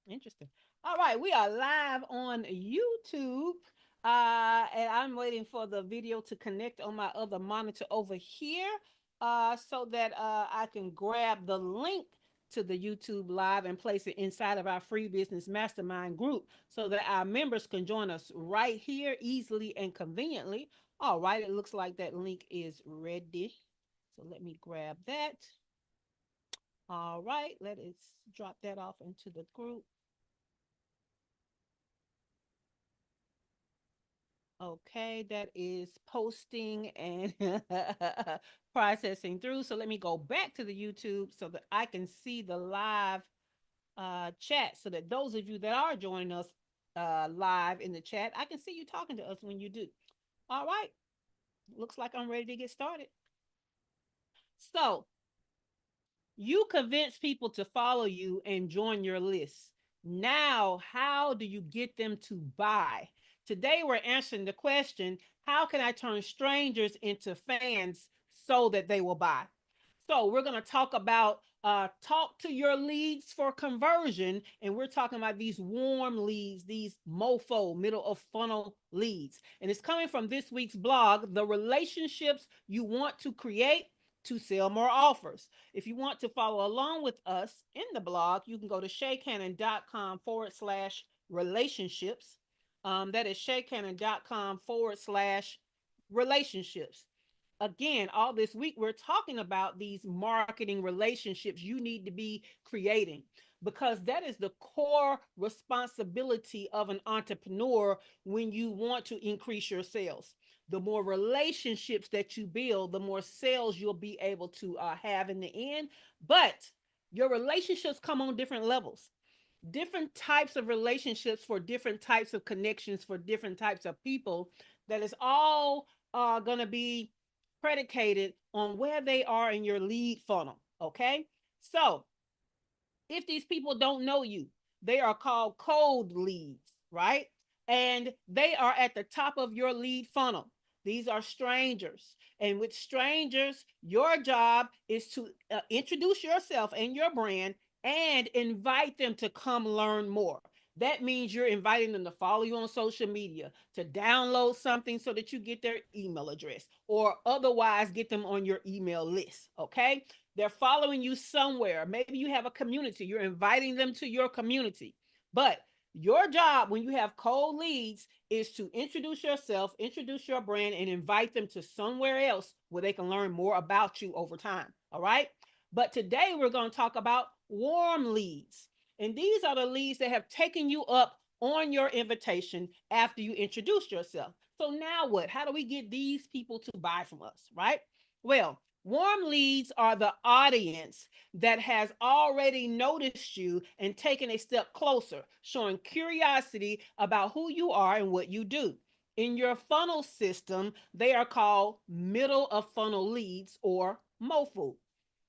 Interesting. All right, we are live on YouTube. And I'm waiting for the video to connect on my other monitor over here so that I can grab the link to the YouTube live and place it inside of our free business mastermind group so that our members can join us right here easily and conveniently. All right, it looks like that link is ready. So let me grab that. All right, let us drop that off into the group. Okay, that is posting and processing through. So let me go back to the YouTube so that I can see the live chat so that those of you that are joining us live in the chat, I can see you talking to us when you do. All right, looks like I'm ready to get started. So you convince people to follow you and join your list. Now, how do you get them to buy? Today, we're answering the question, how can I turn strangers into fans so that they will buy? So, we're going to talk about talk to your leads for conversion. And we're talking about these warm leads, these MOFU, middle of funnel leads. And it's coming from this week's blog, The Relationships You Want to Create to Sell More Offers. If you want to follow along with us in the blog, you can go to shaycannon.com/relationships. That is shaycannon.com/relationships. Again, all this week, we're talking about these marketing relationships you need to be creating because that is the core responsibility of an entrepreneur when you want to increase your sales. The more relationships that you build, the more sales you'll be able to have in the end. But your relationships come on different levels, different types of relationships for different types of connections for different types of people. That is all going to be predicated on where they are in your lead funnel. Okay. So if these people don't know you, they are called cold leads, right? And they are at the top of your lead funnel. These are strangers. And with strangers, your job is to introduce yourself and your brand and invite them to come learn more. That means you're inviting them to follow you on social media, to download something so that you get their email address, or otherwise get them on your email list. Okay. They're following you somewhere. Maybe you have a community. You're inviting them to your community. But your job when you have cold leads is to introduce yourself, introduce your brand, and invite them to somewhere else where they can learn more about you over time. All right. But today we're going to talk about warm leads. And these are the leads that have taken you up on your invitation after you introduced yourself. So now what? How do we get these people to buy from us, right? Well, warm leads are the audience that has already noticed you and taken a step closer, showing curiosity about who you are and what you do. In your funnel system, they are called middle of funnel leads or MOFU.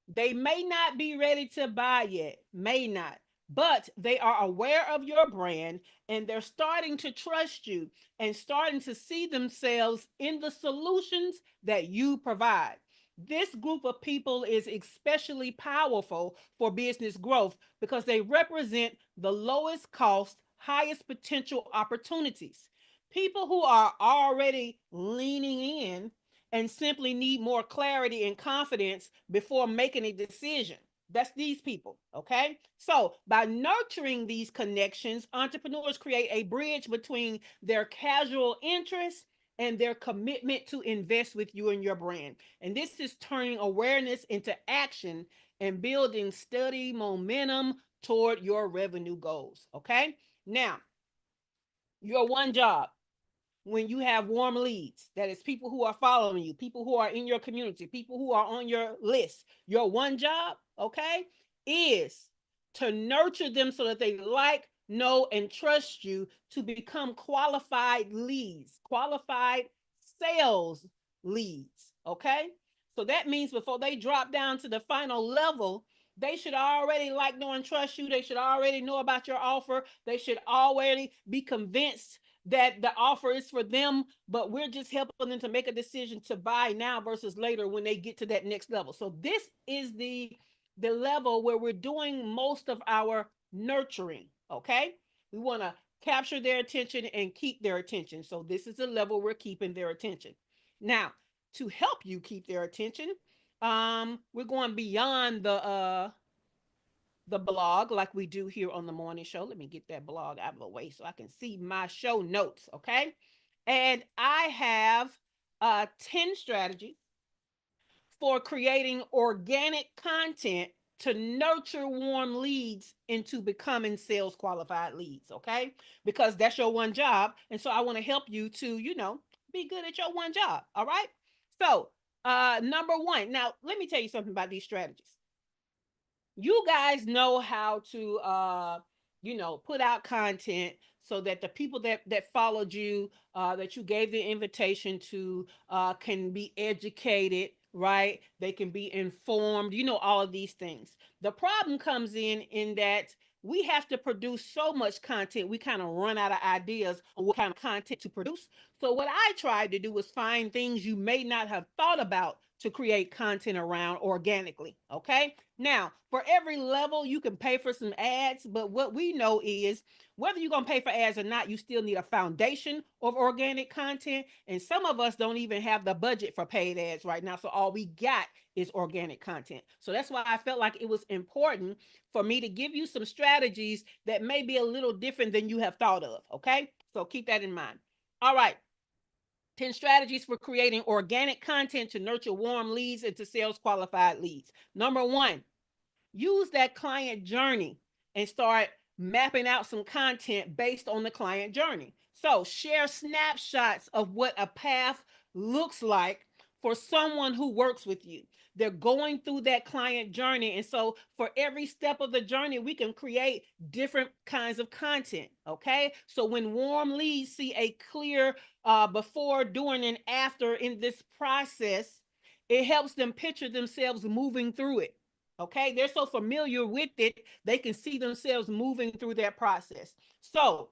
They may not be ready to buy yet, may not, but they are aware of your brand and they're starting to trust you and starting to see themselves in the solutions that you provide. This group of people is especially powerful for business growth because they represent the lowest cost, highest potential opportunities. People who are already leaning in and simply need more clarity and confidence before making a decision. That's these people, okay? So, by nurturing these connections, entrepreneurs create a bridge between their casual interest and their commitment to invest with you and your brand. And this is turning awareness into action and building steady momentum toward your revenue goals, okay? Now, your one job when you have warm leads, that is people who are following you, people who are in your community, people who are on your list, your one job, okay, is to nurture them so that they like, know, and trust you to become qualified leads, qualified sales leads, okay? So that means before they drop down to the final level, they should already like, know, and trust you. They should already know about your offer. They should already be convinced that the offer is for them, but we're just helping them to make a decision to buy now versus later when they get to that next level. So this is the level where we're doing most of our nurturing. Okay. We want to capture their attention and keep their attention. So this is the level we're keeping their attention. Now, to help you keep their attention, we're going beyond the blog like we do here on the morning show. Let me get that blog out of the way so I can see my show notes. Okay. And I have 10 strategies for creating organic content to nurture warm leads into becoming sales qualified leads. Okay. Because that's your one job. And so I want to help you to, be good at your one job. All right. So, number one, now let me tell you something about these strategies. You guys know how to put out content so that the people that followed you, that you gave the invitation to, can be educated, right? They can be informed, all of these things. The problem comes in that we have to produce so much content, we kind of run out of ideas on what kind of content to produce. So what I tried to do was find things you may not have thought about to create content around organically. Okay. Now, for every level, you can pay for some ads, but what we know is whether you're going to pay for ads or not, you still need a foundation of organic content. And some of us don't even have the budget for paid ads right now. So all we got is organic content. So that's why I felt like it was important for me to give you some strategies that may be a little different than you have thought of. Okay. So keep that in mind. All right. 10 strategies for creating organic content to nurture warm leads into sales qualified leads. Number one, use that client journey and start mapping out some content based on the client journey. So share snapshots of what a path looks like for someone who works with you. They're going through that client journey. And so for every step of the journey, we can create different kinds of content. Okay. So when warm leads see a clear before, during, and after in this process, it helps them picture themselves moving through it. Okay, they're so familiar with it, they can see themselves moving through that process. So,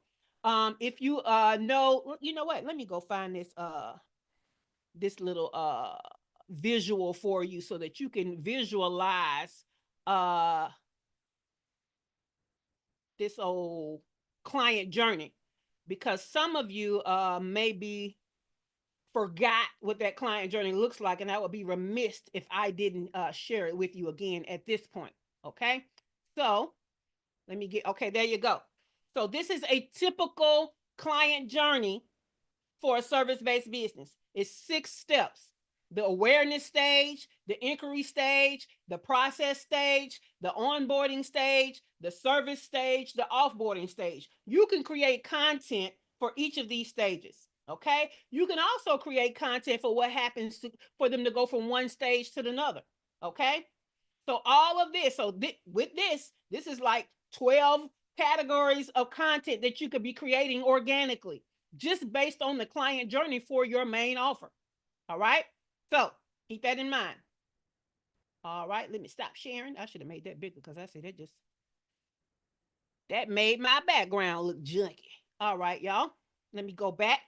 if you know, you know what? Let me go find this little visual for you so that you can visualize uh this old client journey, because some of you maybe forgot what that client journey looks like, and I would be remiss if I didn't share it with you again at this point. Okay, so let me get, okay, there you go. So this is a typical client journey for a service-based business. It's 6 steps: the awareness stage, the inquiry stage, the process stage, the onboarding stage, the service stage, the offboarding stage. You can create content for each of these stages. Okay. You can also create content for what happens for them to go from one stage to another. Okay. So all of this, so with this is like 12 categories of content that you could be creating organically just based on the client journey for your main offer. All right. So keep that in mind. All right. Let me stop sharing. I should have made that bigger because I said that made my background look junky. All right, y'all. Let me go back.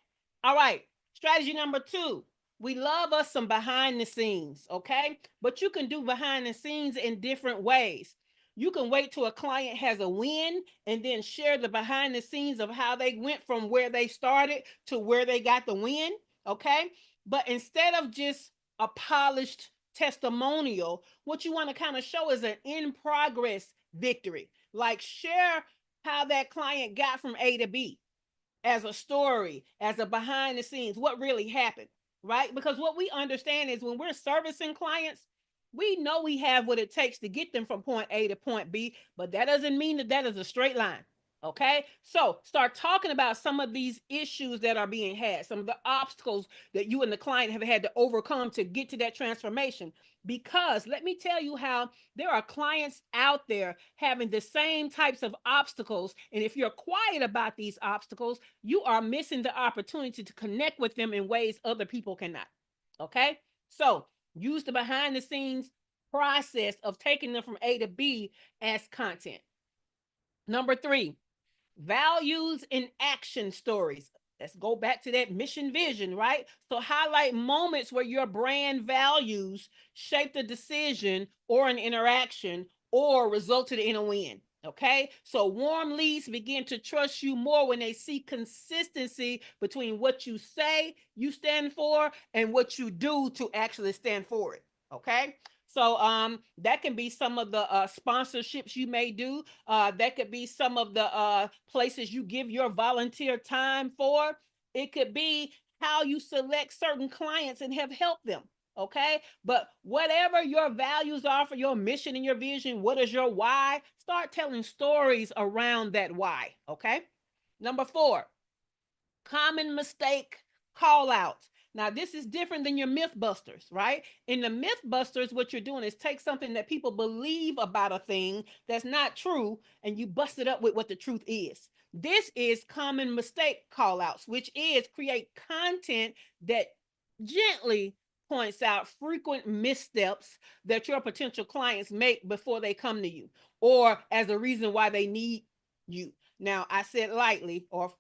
All right. Strategy number 2. We love us some behind the scenes, okay? But you can do behind the scenes in different ways. You can wait till a client has a win and then share the behind the scenes of how they went from where they started to where they got the win, okay? But instead of just a polished testimonial, what you want to kind of show is an in progress victory. Like share how that client got from A to B as a story, as a behind the scenes, what really happened, right? Because what we understand is when we're servicing clients, we know we have what it takes to get them from point A to point B, but that doesn't mean that is a straight line. Okay, so start talking about some of these issues that are being had, some of the obstacles that you and the client have had to overcome to get to that transformation. Because let me tell you how there are clients out there having the same types of obstacles. And if you're quiet about these obstacles, you are missing the opportunity to connect with them in ways other people cannot. Okay, so use the behind the scenes process of taking them from A to B as content. Number 3, values and action stories. Let's go back to that mission vision, right? So highlight moments where your brand values shaped a decision or an interaction or resulted in a win. Okay, so warm leads begin to trust you more when they see consistency between what you say you stand for and what you do to actually stand for it. Okay, so that can be some of the sponsorships you may do. That could be some of the places you give your volunteer time for. It could be how you select certain clients and have helped them. Okay, but whatever your values are for your mission and your vision, what is your why? Start telling stories around that why. Okay, number 4, common mistake call outs. Now, this is different than your mythbusters, right? In the mythbusters, what you're doing is take something that people believe about a thing that's not true and you bust it up with what the truth is. This is common mistake call outs, which is create content that gently points out frequent missteps that your potential clients make before they come to you, or as a reason why they need you. Now, I said lightly, or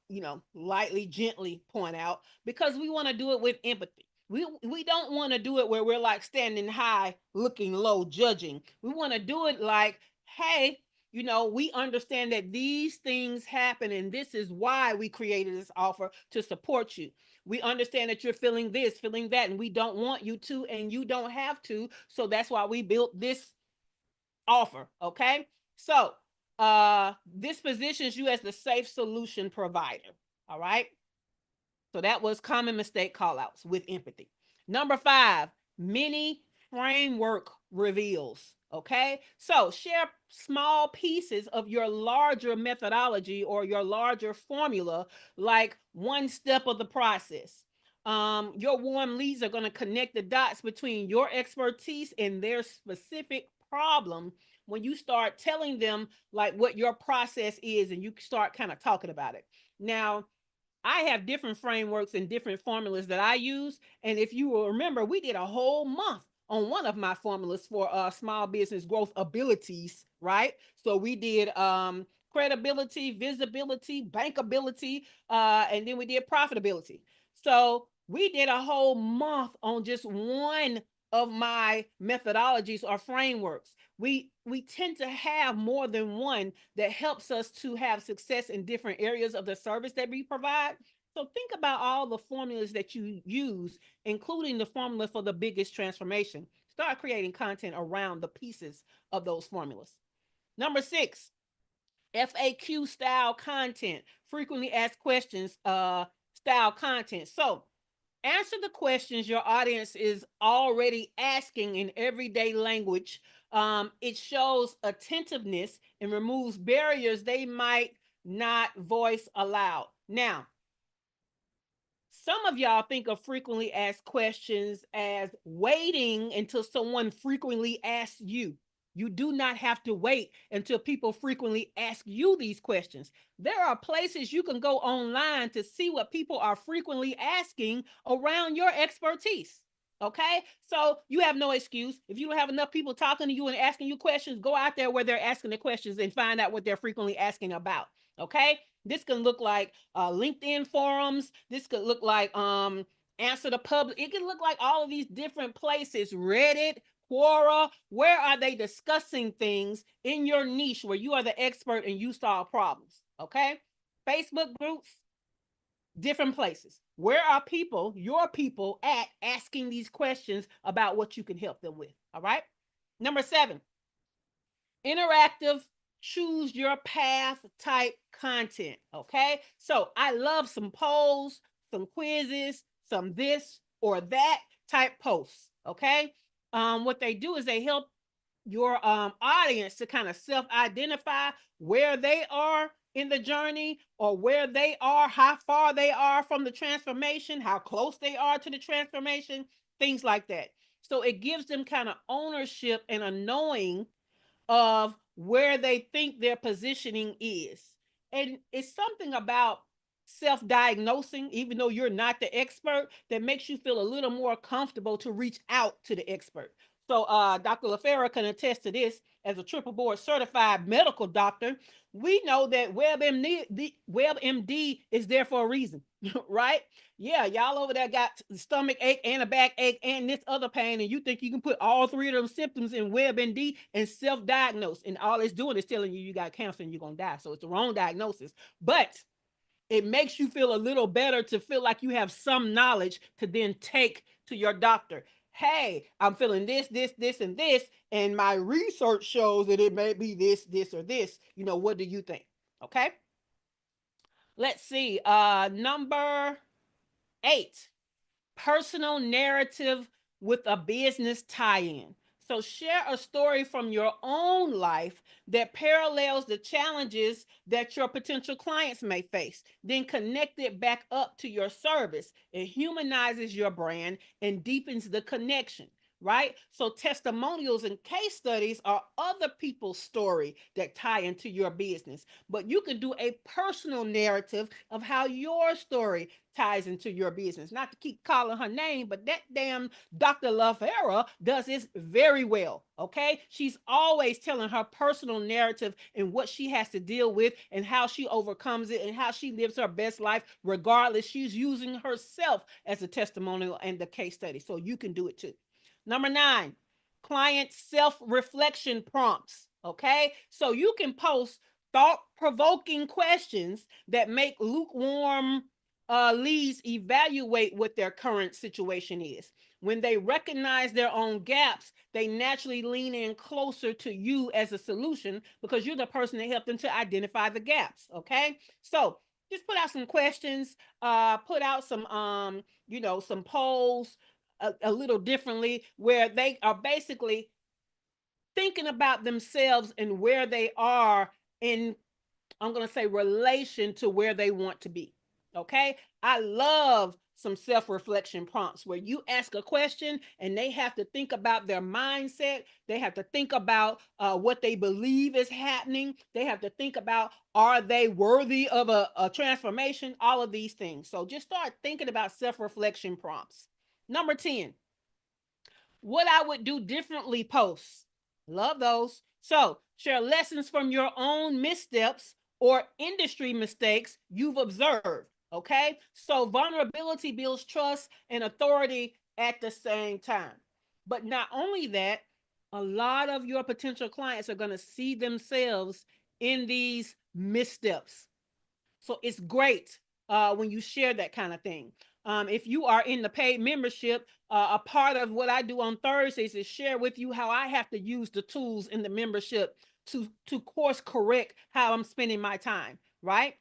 lightly, gently point out, because we want to do it with empathy. We don't want to do it where we're like standing high, looking low, judging. We want to do it like, hey, we understand that these things happen, and this is why we created this offer to support you. We understand that you're feeling this, feeling that, and we don't want you to, and you don't have to. So that's why we built this offer. Okay. So this positions you as the safe solution provider. All right. So that was common mistake callouts with empathy. Number 5, mini framework reveals. Okay. So share small pieces of your larger methodology or your larger formula, like one step of the process. Your warm leads are going to connect the dots between your expertise and their specific problem when you start telling them like what your process is and you start kind of talking about it. Now, I have different frameworks and different formulas that I use. And if you will remember, we did a whole month on one of my formulas for small business growth abilities, right? So we did credibility, visibility, bankability, and then we did profitability. So we did a whole month on just one of my methodologies or frameworks. We tend to have more than one that helps us to have success in different areas of the service that we provide. So think about all the formulas that you use, including the formula for the biggest transformation. Start creating content around the pieces of those formulas. Number 6, FAQ style content, frequently asked questions style content. So answer the questions your audience is already asking in everyday language. It shows attentiveness and removes barriers they might not voice aloud. Now, some of y'all think of frequently asked questions as waiting until someone frequently asks you. You do not have to wait until people frequently ask you these questions. There are places you can go online to see what people are frequently asking around your expertise. Okay, so you have no excuse. If you don't have enough people talking to you and asking you questions, go out there where they're asking the questions and find out what they're frequently asking about. Okay, this can look like LinkedIn forums. This could look like Answer the Public. It can look like all of these different places. Reddit, Quora. Where are they discussing things in your niche where you are the expert and you solve problems? Okay. Facebook groups, different places. Where are people, your people, at asking these questions about what you can help them with? All right. Number 7, interactive, choose your path type content. Okay. So I love some polls, some quizzes, some this or that type posts. Okay. What they do is they help your audience to kind of self-identify where they are in the journey, or where they are, how far they are from the transformation, how close they are to the transformation, things like that. So it gives them kind of ownership and a knowing of where they think their positioning is. And it's something about self diagnosing, even though you're not the expert, that makes you feel a little more comfortable to reach out to the expert. So Dr. LaFera can attest to this as a triple board certified medical doctor. We know that WebMD is there for a reason, right? Yeah, y'all over there got stomach ache and a back ache and this other pain, and you think you can put all three of them symptoms in WebMD and self-diagnose, and all it's doing is telling you got cancer and you're gonna die. So it's the wrong diagnosis. But it makes you feel a little better to feel like you have some knowledge to then take to your doctor. Hey, I'm feeling this, and this, and my research shows that it may be this, or this. What do you think? Okay. Let's see. Number 8, personal narrative with a business tie-in. So share a story from your own life that parallels the challenges that your potential clients may face. Then connect it back up to your service. It humanizes your brand and deepens the connection, right? So testimonials and case studies are other people's story that tie into your business. But you can do a personal narrative of how your story ties into your business. Not to keep calling her name, but that damn Dr. LaFera does this very well. Okay. She's always telling her personal narrative and what she has to deal with and how she overcomes it and how she lives her best life, regardless. She's using herself as a testimonial and the case study. So you can do it too. Number 9, client self-reflection prompts. Okay. So you can post thought-provoking questions that make lukewarm leads evaluate what their current situation is. When they recognize their own gaps, they naturally lean in closer to you as a solution because you're the person that helped them to identify the gaps. Okay. So just put out some questions, put out some polls a little differently where they are basically thinking about themselves and where they are in, I'm going to say, relation to where they want to be. Okay. I love some self reflection prompts where you ask a question and they have to think about their mindset. They have to think about what they believe is happening. They have to think about, are they worthy of a transformation? All of these things. So just start thinking about self reflection prompts. Number 10, what I would do differently posts. Love those. So share lessons from your own missteps or industry mistakes you've observed. Okay. So vulnerability builds trust and authority at the same time. But not only that, a lot of your potential clients are going to see themselves in these missteps. So it's great when you share that kind of thing. If you are in the paid membership, a part of what I do on Thursdays is share with you how I have to use the tools in the membership to course correct how I'm spending my time, right?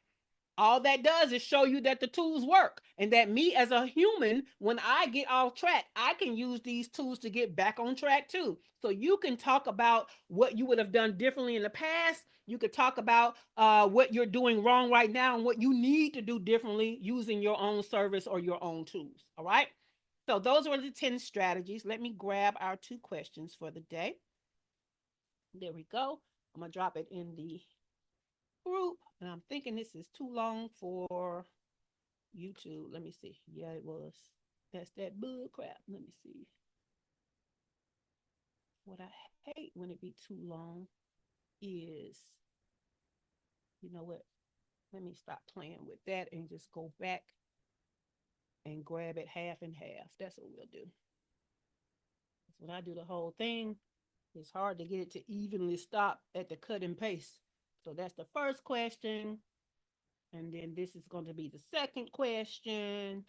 All that does is show you that the tools work and that me as a human, when I get off track, I can use these tools to get back on track too. So you can talk about what you would have done differently in the past. You could talk about what you're doing wrong right now and what you need to do differently using your own service or your own tools. All right. So those were the 10 strategies. Let me grab our 2 questions for the day. There we go. I'm going to drop it in the group. And I'm thinking this is too long for YouTube. Let me see. Yeah, it was. That's that bull crap. Let me see. What I hate when it be too long is, you know what? Let me stop playing with that and just go back and grab it half and half. That's what we'll do. When I do the whole thing, it's hard to get it to evenly stop at the cut and paste. So that's the first question. And then this is going to be the second question.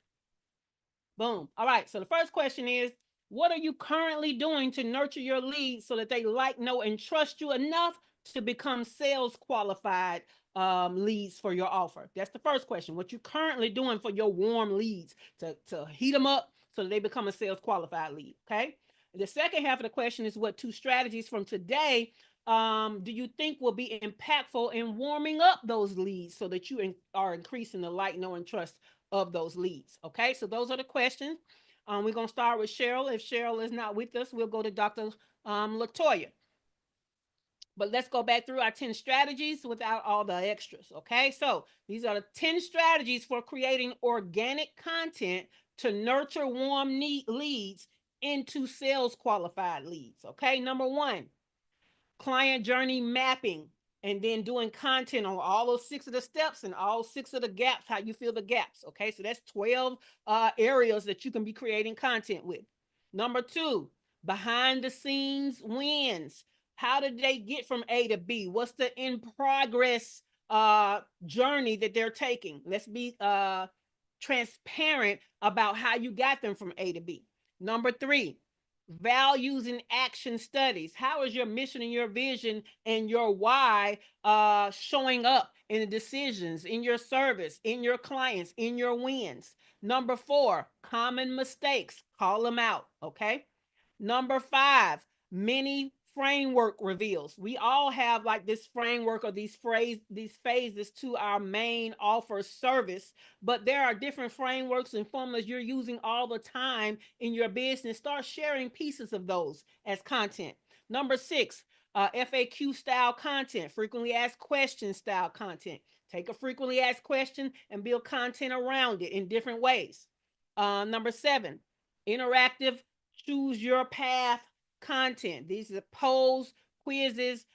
Boom. All right. So the first question is, what are you currently doing to nurture your leads so that they like, know, and trust you enough to become sales qualified leads for your offer? That's the first question. What you currently doing for your warm leads to heat them up so that they become a sales qualified lead. Okay. The second half of the question is, what 2 strategies from today do you think will be impactful in warming up those leads so that you are increasing the like, know, and trust of those leads? Okay, so those are the questions. We're going to start with Cheryl. If Cheryl is not with us, we'll go to Dr. Latoya. But let's go back through our 10 strategies without all the extras. Okay, so these are the 10 strategies for creating organic content to nurture warm leads into sales qualified leads. Okay, number one, client journey mapping, and then doing content on all those six of the steps and all six of the gaps, how you fill the gaps. Okay, so that's 12 areas that you can be creating content with. Number two, behind the scenes wins. How did they get from A to B? What's the in progress journey that they're taking? Let's be transparent about how you got them from A to B. Number three, values and action studies. How is your mission and your vision and your why showing up in the decisions, in your service, in your clients, in your wins? Number four, common mistakes. Call them out. Okay. Number five, many framework reveals. We all have like this framework or these phases to our main offer service, but there are different frameworks and formulas you're using all the time in your business. Start sharing pieces of those as content. Number six, FAQ style content, frequently asked questions style content. Take a frequently asked question and build content around it in different ways. Number seven, interactive choose your path content. These are polls, quizzes,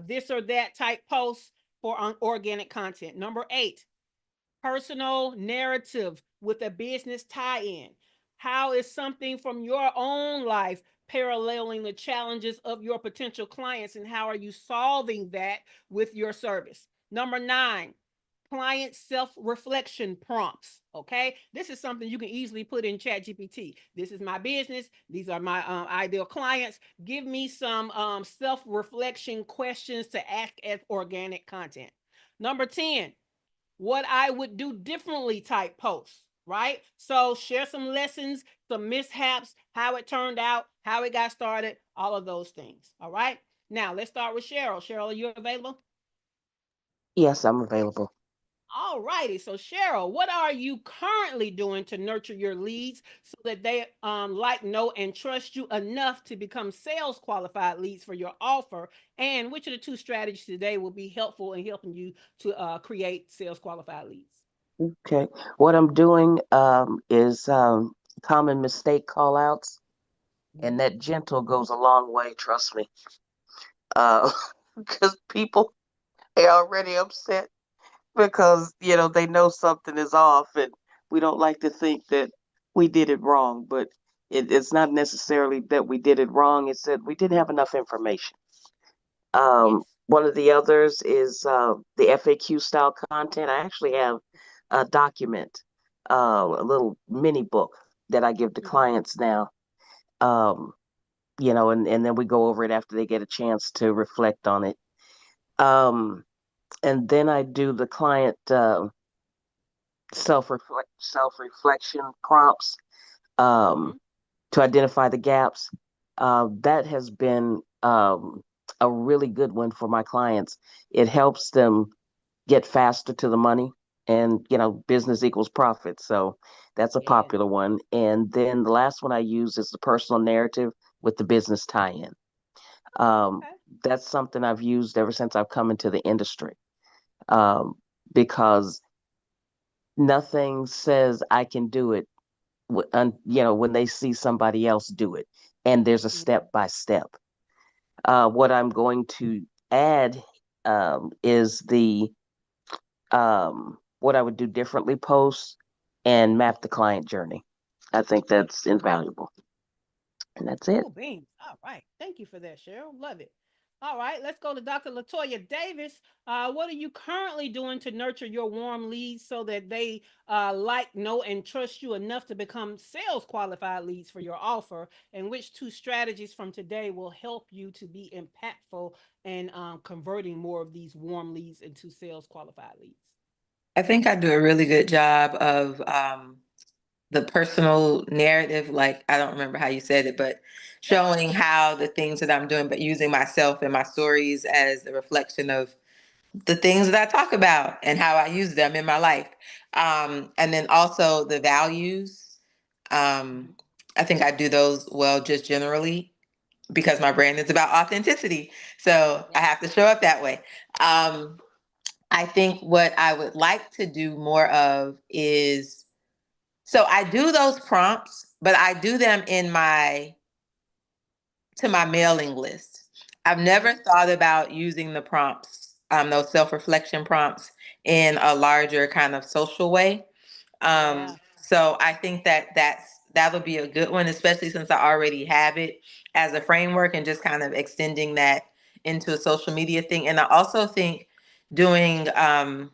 this or that type posts for organic content. Number eight, personal narrative with a business tie-in. How is something from your own life paralleling the challenges of your potential clients, and how are you solving that with your service? Number nine, client self-reflection prompts. Okay, this is something you can easily put in chat gpt. This is my business, these are my ideal clients, give me some self-reflection questions to ask as organic content. Number 10, what I would do differently type posts, right? So share some lessons, some mishaps, how it turned out, how it got started, all of those things. All right, now let's start with Cheryl. Cheryl, are you available? Yes, I'm available. All righty. So, Cheryl, what are you currently doing to nurture your leads so that they like, know, and trust you enough to become sales qualified leads for your offer? And which of the two strategies today will be helpful in helping you to create sales qualified leads? Okay. What I'm doing is common mistake call outs, and Mhm. that gentle goes a long way, trust me. Because people are already upset because, they know something is off, and we don't like to think that we did it wrong. But it's not necessarily that we did it wrong, it's that we didn't have enough information. Yes. One of the others is the FAQ style content. I actually have a document, a little mini book that I give to Mhm. clients now. Um, and then we go over it after they get a chance to reflect on it. Um, and then I do the client self reflection prompts um, Mhm. to identify the gaps. That has been a really good one for my clients. It helps them get faster to the money, and business equals profit, so that's a Yes. popular one. And then the last one I use is the personal narrative with the business tie-in. um, Okay. that's something I've used ever since I've come into the industry, um, because nothing says I can do it when they see somebody else do it, and there's a Mhm. step by step. What I'm going to add is the what I would do differently post and map the client journey. I think that's invaluable. And that's it. Cool beans. All right. Thank you for that, Cheryl. Love it. All right, let's go to Dr. Latoya Davis. What are you currently doing to nurture your warm leads so that they like, know, and trust you enough to become sales qualified leads for your offer? And which two strategies from today will help you to be impactful and converting more of these warm leads into sales qualified leads? I think I do a really good job of the personal narrative. Like, I don't remember how you said it, but Yeah. showing how the things that I'm doing, but using myself and my stories as a reflection of the things that I talk about and how I use them in my life. And then also the values. Um, Mhm. I think I do those well just generally because my brand is about authenticity. So I Yes. have to show up that way. Um, I think what I would like to do more of is, so I do those prompts, but I do them in to my mailing list. I've never thought about using the prompts, those self-reflection prompts, in a larger kind of social way. Yeah. So I think that'll be a good one, especially since I already have it as a framework and just kind of extending that into a social media thing. And I also think doing I'm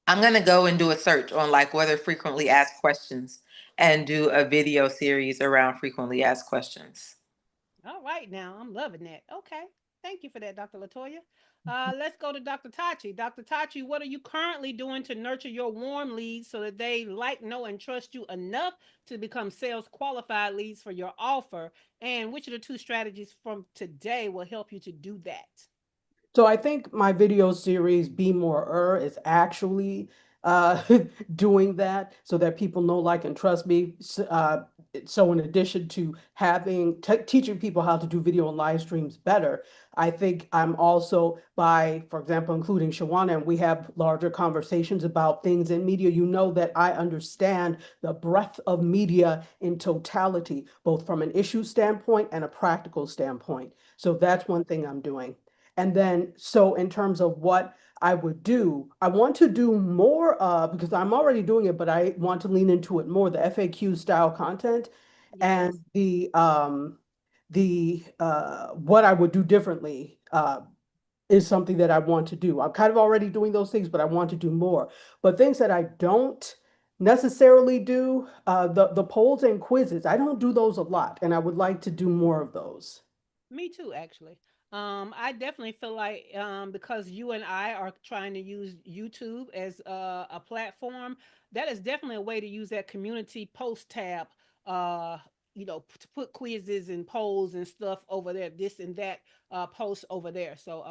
gonna go and do a search on like what are frequently asked questions and do a video series around frequently asked questions. All right, now I'm loving that. Okay, thank you for that, Dr. Latoya. Let's go to Dr. Tachi. Dr. Tachi, what are you currently doing to nurture your warm leads so that they like, know, and trust you enough to become sales qualified leads for your offer? And which of the two strategies from today will help you to do that? So I think my video series Be More is actually uh, doing that so that people know, like, and trust me. So in addition to having teaching people how to do video and live streams better, I think I'm also by, for example, including Shawana, and we have larger conversations about things in media. You know that I understand the breadth of media in totality, both from an issue standpoint and a practical standpoint. So that's one thing I'm doing. And then, so in terms of what I would do, I want to do more because I'm already doing it, but I want to lean into it more, the FAQ style content Yes. and the what I would do differently is something that I want to do. I'm kind of already doing those things, but I want to do more. But things that I don't necessarily do, the polls and quizzes, I don't do those a lot, and I would like to do more of those. Me too, actually. I definitely feel like because you and I are trying to use YouTube as a platform, that is definitely a way to use that community post tab. Uh, to put quizzes and polls and stuff over there, this and that post over there. So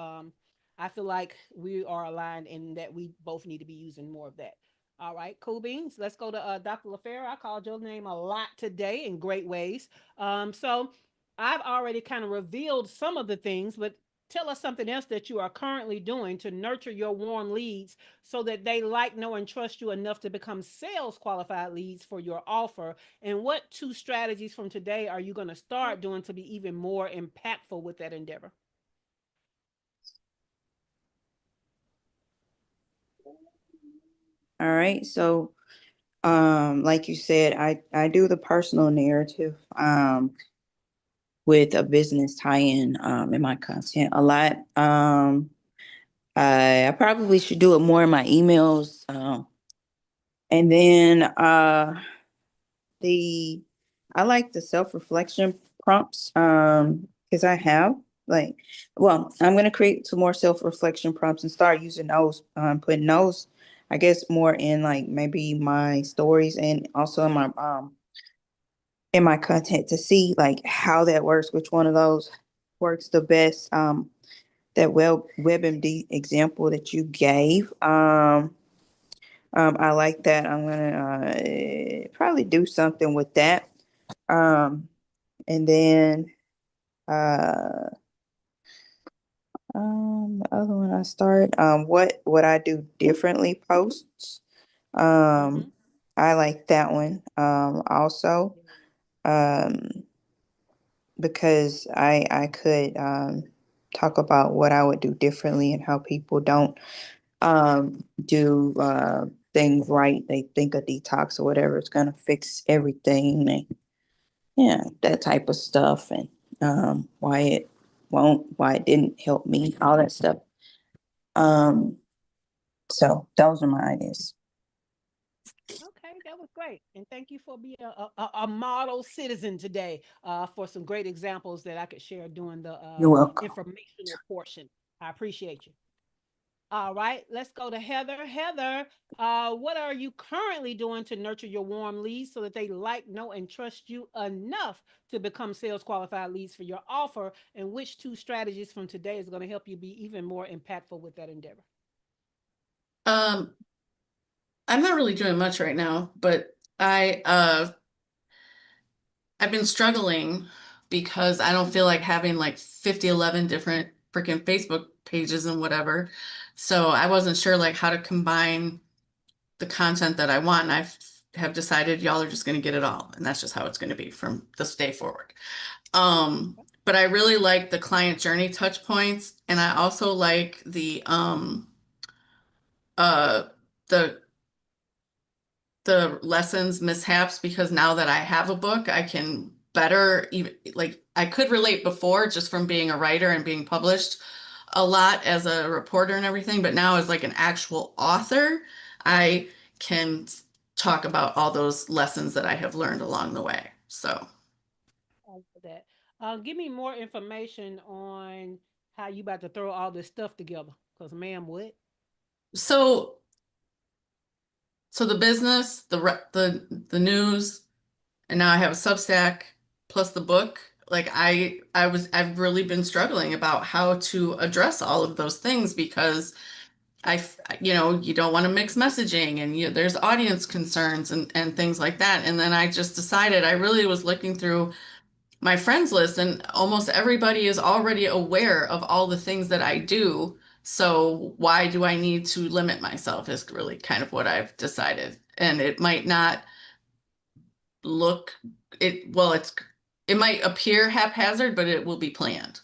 I feel like we are aligned in that we both need to be using more of that. All right, cool beans. Let's go to Dr. LaFera. I called your name a lot today in great ways. So I've already kind of revealed some of the things, but tell us something else that you are currently doing to nurture your warm leads so that they like, know, and trust you enough to become sales qualified leads for your offer. And what two strategies from today are you going to start doing to be even more impactful with that endeavor? All right. So, like you said, I do the personal narrative with a business tie-in in my content a lot. I probably should do it more in my emails. And then the I like the self-reflection prompts because I have like I'm gonna create some more self-reflection prompts and start using those, putting those, I guess, more in like maybe my stories and also in my content to see like how that works, which one of those works the best. That WebMD example that you gave. I like that. I'm gonna probably do something with that. Um, and then uh, the other one I start. What I do differently posts. Mm-hmm. Um, I like that one. Also, um, because I could talk about what I would do differently and how people don't do things right. They think a detox or whatever is gonna fix everything. Yeah, that type of stuff, and why it why it didn't help me, all that stuff. Um, so those are my ideas. Okay, that was great. And thank you for being a model citizen today for some great examples that I could share during the You're welcome. informational portion. I appreciate you. All right, let's go to Heather. Heather, what are you currently doing to nurture your warm leads so that they like, know, and trust you enough to become sales qualified leads for your offer? And which two strategies from today is going to help you be even more impactful with that endeavor? Um, I'm not really doing much right now, but I've been struggling because I don't feel like having like 11 different freaking Facebook pages and whatever. So I wasn't sure like how to combine the content that I want. And I've have decided y'all are just going to get it all. And that's just how it's going to be from this day forward. But I really like the client journey touch points. And I also like uh, the the lessons, mishaps, because now that I have a book, I can better even like I could relate before just from being a writer and being published a lot as a reporter and everything, but now as like an actual author, I can talk about all those lessons that I have learned along the way. So, I love that. Give me more information on how you about to throw all this stuff together. Cause ma'am, what? so so the business, the news, and now I have a Substack plus the book. Like I've really been struggling about how to address all of those things because you don't want to mix messaging and there's audience concerns and things like that. And then I just decided I really was looking through my friends list and almost everybody is already aware of all the things that I do. So why do I need to limit myself is really kind of what I've decided. And it might not look it might appear haphazard, but it will be planned.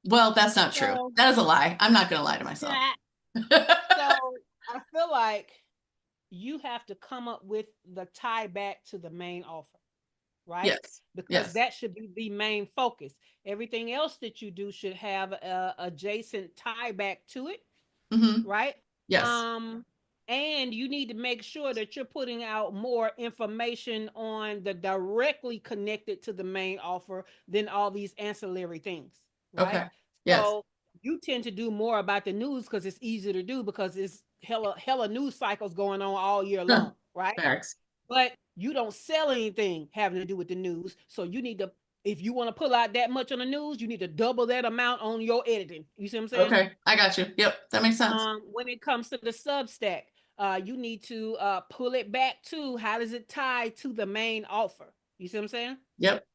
Well, that's not true. So That is a lie. I'm not going to lie to myself. so I feel like you have to come up with the tie back to the main offer, right? Yes. Because Yes. that should be the main focus. Everything else that you do should have a adjacent tie back to it, Mm-hmm. right? Yes. Um, and you need to make sure that you're putting out more information on the directly connected to the main offer than all these ancillary things, right? Okay. Yes. So you tend to do more about the news because it's easy to do because it's hella news cycles going on all year long, right? Facts. But you don't sell anything having to do with the news. So you need to, if you want to pull out that much on the news, you need to double that amount on your editing. You see what I'm saying? Okay. I got you. Yep. That makes sense. When it comes to the Substack, you need to pull it back to how does it tie to the main offer? You see what I'm saying? Yep.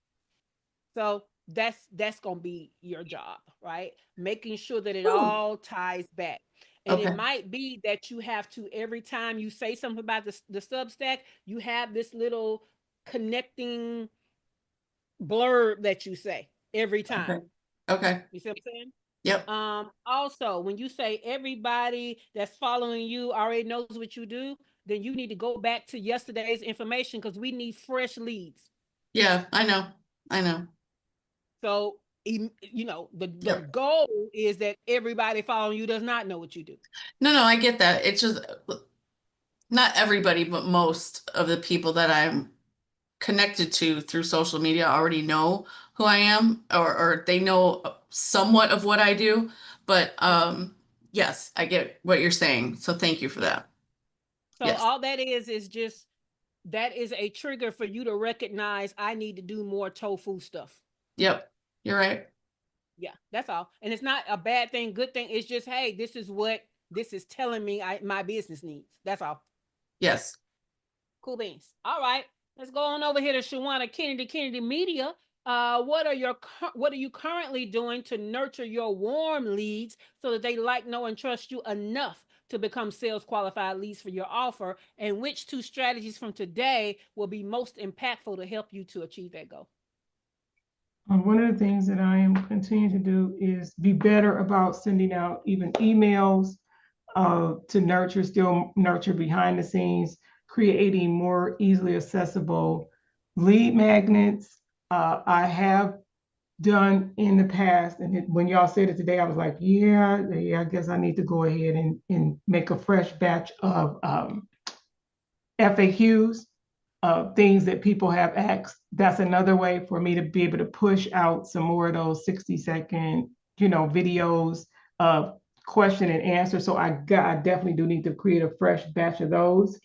So that's gonna be your job, right? Making sure that it Ooh. all ties back. And it Okay. might be that you have to every time you say something about the Substack, you have this little connecting blurb that you say every time. Okay. Okay. You see what I'm saying? Yep. Also, when you say everybody that's following you already knows what you do, then you need to go back to yesterday's information because we need fresh leads. Yeah. I know. I know. So, the Yep. goal is that everybody following you does not know what you do. No, I get that. It's just not everybody, but most of the people that I'm connected to through social media already know who I am or they know somewhat of what I do. But yes, I get what you're saying. So thank you for that. So Yes. all that is just that is a trigger for you to recognize I need to do more tofu stuff. Yep. You're right. Yeah, that's all. And it's not a bad thing, good thing. It's just, hey, this is what this is telling me my business needs. That's all. Yes. Cool beans. All right, let's go on over here to Shawana Kennedy Media. What are you currently doing to nurture your warm leads so that they like, know, and trust you enough to become sales qualified leads for your offer? And which two strategies from today will be most impactful to help you to achieve that goal? One of the things that I am continuing to do is be better about sending out even emails to still nurture behind the scenes, creating more easily accessible lead magnets. I have done in the past, and when y'all said it today, I was like, yeah, I guess I need to go ahead and make a fresh batch of FAQs, things that people have asked. That's another way for me to be able to push out some more of those 60-second, videos of question and answer. So I definitely do need to create a fresh batch of those.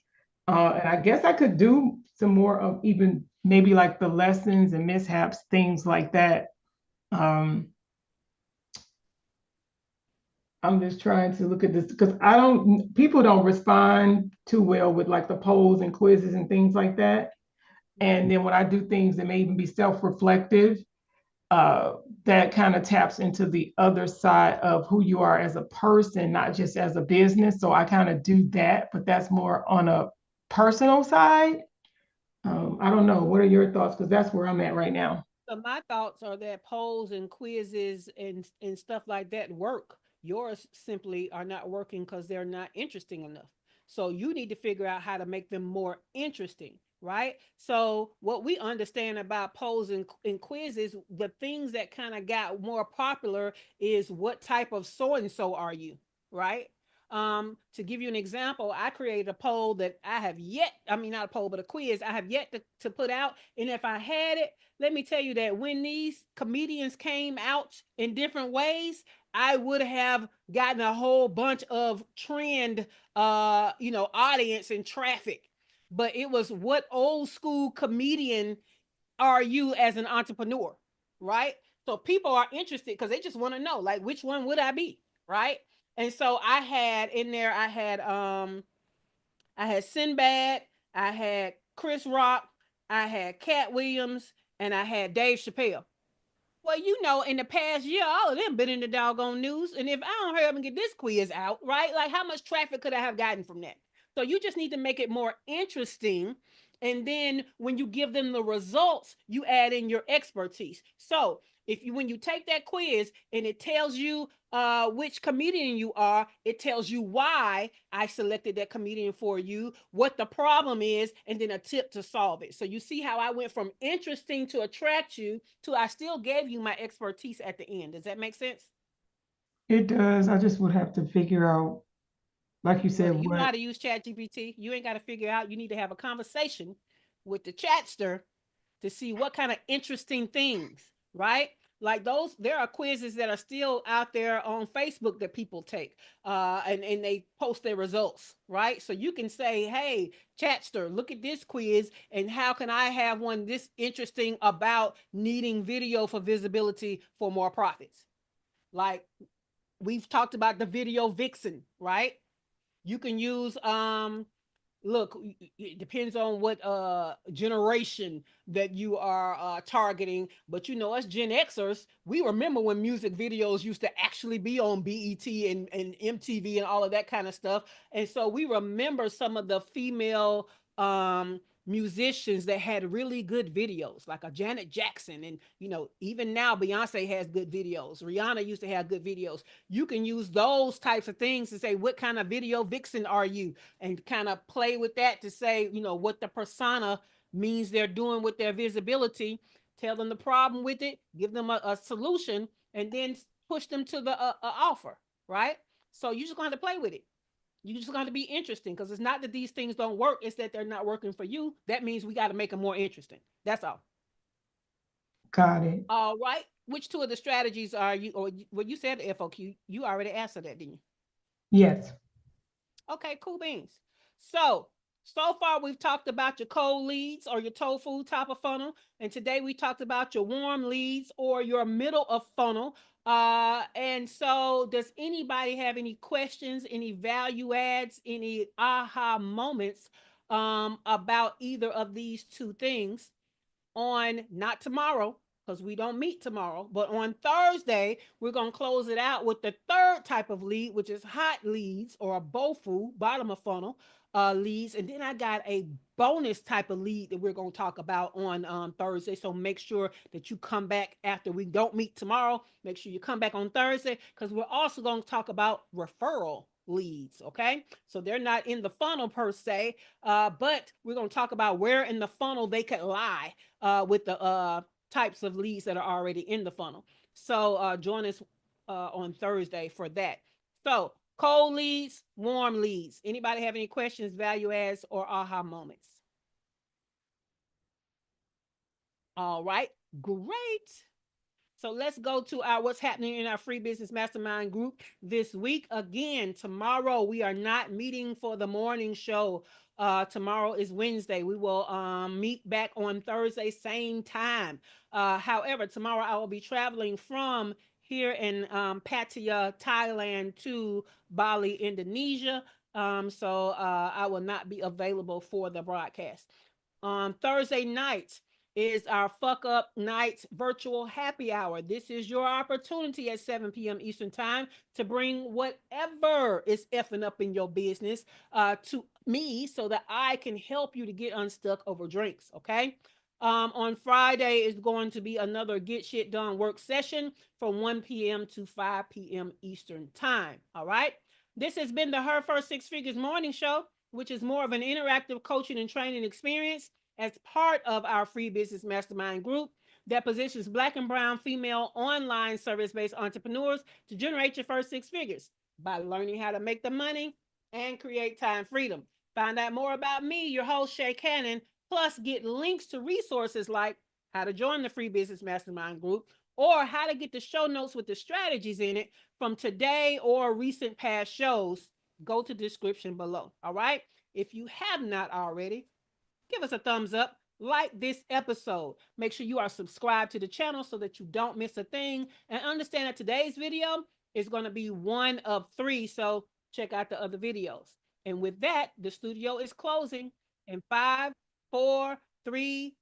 And I guess I could do some more of even maybe like the lessons and mishaps, things like that. I'm just trying to look at this because people don't respond too well with like the polls and quizzes and things like that. And then when I do things that may even be self-reflective, that kind of taps into the other side of who you are as a person, not just as a business. So I kind of do that, but that's more on a personal side. I don't know. What are your thoughts? Because that's where I'm at right now. So my thoughts are that polls and quizzes and stuff like that work. Yours simply are not working because they're not interesting enough. So you need to figure out how to make them more interesting, right? So what we understand about polls and quizzes, the things that kind of got more popular is what type of so and so are you, right? To give you an example, I created a poll that I have yet, I mean, not a poll, but a quiz I have yet to put out. And if I had it, let me tell you that when these comedians came out in different ways, I would have gotten a whole bunch of trend, audience and traffic. But it was what old school comedian are you as an entrepreneur, right? So people are interested because they just want to know, like, which one would I be, right? And so I had in there, I had Sinbad, I had Chris Rock, I had Cat Williams, and I had Dave Chappelle. Well, in the past year, all of them been in the doggone news. And if I don't hurry up and get this quiz out, right? Like, how much traffic could I have gotten from that? So you just need to make it more interesting. And then when you give them the results, you add in your expertise. So if you when you take that quiz and it tells you which comedian you are, it tells you why I selected that comedian for you, what the problem is, and then a tip to solve it. So you see how I went from interesting to attract you to I still gave you my expertise at the end. Does that make sense? It does. I just would have to figure out, like you Well, said, you know how what to use Chat GPT. You ain't got to figure out. You need to have a conversation with the chatster to see what kind of interesting things, right? Like those, there are quizzes that are still out there on Facebook that people take, and they post their results, right? So you can say, "Hey, Chatster, look at this quiz, and how can I have one this interesting about needing video for visibility for more profits?" Like we've talked about the video vixen, right? You can use look, it depends on what generation that you are targeting, but us Gen Xers, we remember when music videos used to actually be on BET and MTV and all of that kind of stuff. And so we remember some of the female musicians that had really good videos, like a Janet Jackson. And even now Beyonce has good videos. Rihanna used to have good videos. You can use those types of things to say, what kind of video vixen are you? And kind of play with that to say, what the persona means they're doing with their visibility. Tell them the problem with it, give them a solution, and then push them to the offer, right? So you just going to have to play with it. You just going to be interesting, because it's not that these things don't work, it's that they're not working for you. That means we got to make them more interesting. That's all. got it. All right. Which two of the strategies are you, or what you said, the FOQ, you already answered that, didn't you? Yes. Okay, cool beans. So far we've talked about your cold leads or your tofu top of funnel, and today we talked about your warm leads or your middle of funnel. And so, does anybody have any questions, any value adds, any aha moments about either of these two things? On not tomorrow, because we don't meet tomorrow, but on Thursday, we're going to close it out with the third type of lead, which is hot leads or a BOFU, bottom of funnel leads. And then I got a bonus type of lead that we're going to talk about on Thursday. So make sure that you come back after we don't meet tomorrow. Make sure you come back on Thursday, because we're also going to talk about referral leads. Okay. So they're not in the funnel per se, but we're going to talk about where in the funnel they could lie with the types of leads that are already in the funnel. So join us on Thursday for that. So cold leads, warm leads. Anybody have any questions, value adds, or aha moments? All right, great. So let's go to our what's happening in our free business mastermind group this week. Again, tomorrow we are not meeting for the morning show. Tomorrow is Wednesday. We will meet back on Thursday, same time. However, tomorrow I will be traveling from here in Pattaya, Thailand to Bali, Indonesia. So I will not be available for the broadcast. Thursday night, is our Fuck Up Nights virtual happy hour. This is your opportunity at 7 p.m. Eastern Time to bring whatever is effing up in your business to me so that I can help you to get unstuck over drinks, okay? On Friday is going to be another Get Shit Done work session from 1 p.m. to 5 p.m. Eastern Time, all right? This has been the Her First Six Figures Morning Show, which is more of an interactive coaching and training experience as part of our free business mastermind group that positions Black and brown female online service-based entrepreneurs to generate your first six figures by learning how to make the money and create time freedom. Find out more about me, your host, Shay Cannon, plus get links to resources like how to join the free business mastermind group or how to get the show notes with the strategies in it from today or recent past shows. Go to the description below. All right. If you have not already, give us a thumbs up, like this episode. Make sure you are subscribed to the channel so that you don't miss a thing. And understand that today's video is going to be one of three. So check out the other videos. And with that, the studio is closing in 5, 4, 3,